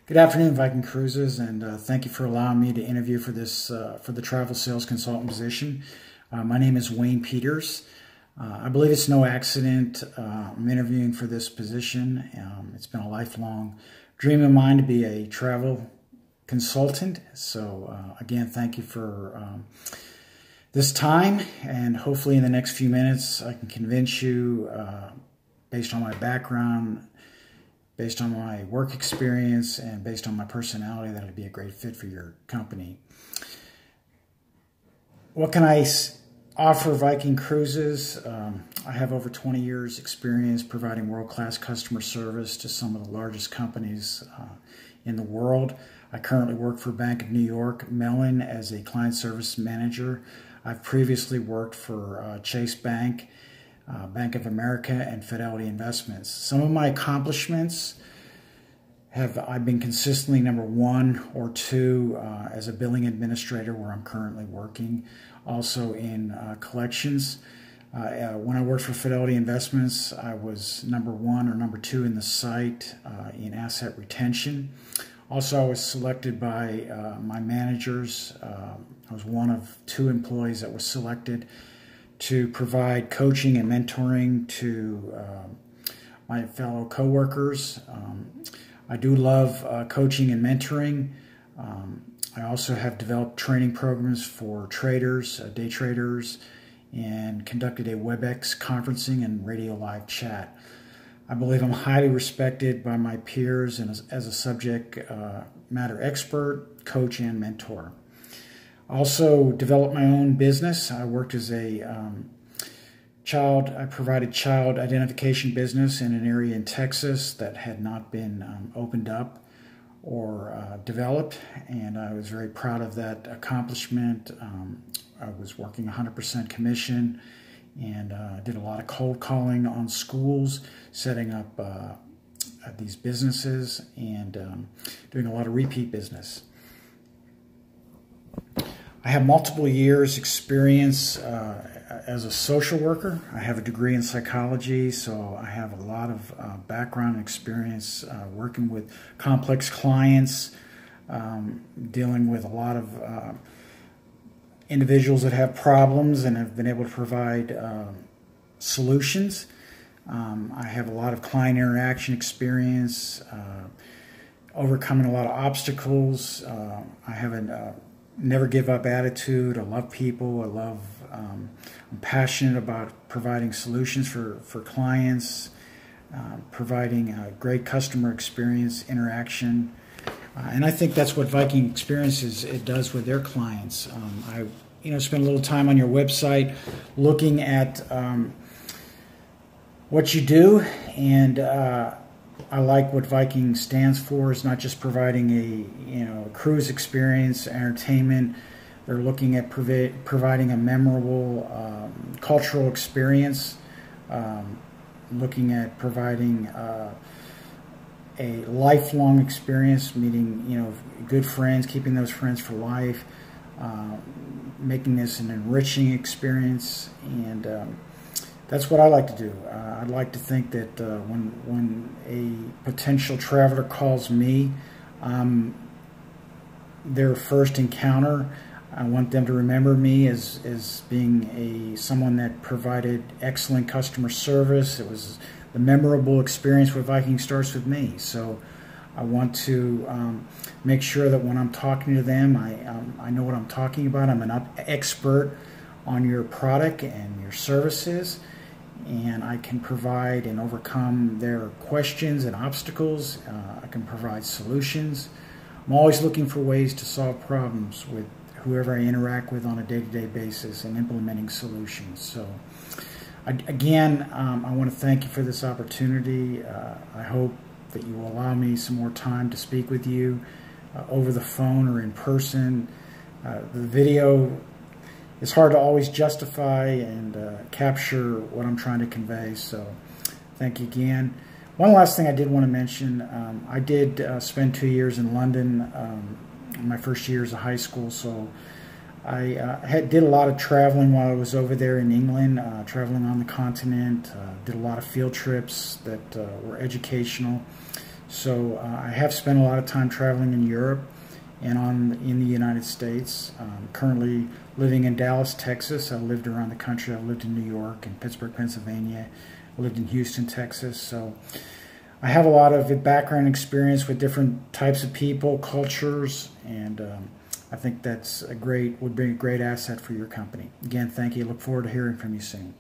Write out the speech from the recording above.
Good afternoon, Viking Cruises, and thank you for allowing me to interview for this for the travel sales consultant position. My name is Wayne Peters. I believe it's no accident I'm interviewing for this position. It's been a lifelong dream of mine to be a travel consultant. So again, thank you for this time, and hopefully in the next few minutes I can convince you, based on my background, based on my work experience, and based on my personality, that it'd be a great fit for your company. What can I offer Viking Cruises? I have over 20 years experience providing world-class customer service to some of the largest companies in the world. I currently work for Bank of New York Mellon as a client service manager. I've previously worked for Chase Bank, Bank of America, and Fidelity Investments. Some of my accomplishments I've been consistently number 1 or 2 as a billing administrator, where I'm currently working, also in collections. When I worked for Fidelity Investments, I was number 1 or number 2 in the site in asset retention. Also, I was selected by my managers. I was one of 2 employees that was selected to provide coaching and mentoring to my fellow coworkers. I do love coaching and mentoring. I also have developed training programs for traders, day traders, and conducted a WebEx conferencing and radio live chat. I believe I'm highly respected by my peers and as a subject matter expert, coach, and mentor. I also developed my own business. I worked as a I provided child identification business in an area in Texas that had not been opened up or developed, and I was very proud of that accomplishment. I was working 100% commission, and did a lot of cold calling on schools, setting up these businesses, and doing a lot of repeat business. I have multiple years experience as a social worker. I have a degree in psychology, so I have a lot of background and experience working with complex clients, dealing with a lot of individuals that have problems, and have been able to provide solutions. I have a lot of client interaction experience, overcoming a lot of obstacles. I have a never give up attitude. I love people. I'm passionate about providing solutions for clients, providing a great customer experience interaction. And I think that's what Viking Experiences it does with their clients. I spent a little time on your website looking at what you do, and I like what Viking stands for. It's not just providing a cruise experience, entertainment. They're looking at providing a memorable cultural experience, looking at providing a lifelong experience, meeting good friends, keeping those friends for life, making this an enriching experience, and that's what I like to do. I'd like to think that when a potential traveler calls me, their first encounter, I want them to remember me as being someone that provided excellent customer service. It was the memorable experience with Viking starts with me. So I want to make sure that when I'm talking to them, I know what I'm talking about. I'm an expert on your product and your services, and I can provide and overcome their questions and obstacles. I can provide solutions. I'm always looking for ways to solve problems with whoever I interact with on a day-to-day basis and implementing solutions. So again, I want to thank you for this opportunity. I hope that you will allow me some more time to speak with you over the phone or in person. The video is hard to always justify and capture what I'm trying to convey, so thank you again. One last thing I did want to mention, I did spend 2 years in London, my first years of high school, so I did a lot of traveling while I was over there in England, traveling on the continent, did a lot of field trips that were educational. So I have spent a lot of time traveling in Europe and in the United States. Currently living in Dallas, Texas. I lived around the country. I lived in New York and Pittsburgh, Pennsylvania. I lived in Houston, Texas. So I have a lot of background experience with different types of people, cultures, and I think would be a great asset for your company. Again, thank you. Look forward to hearing from you soon.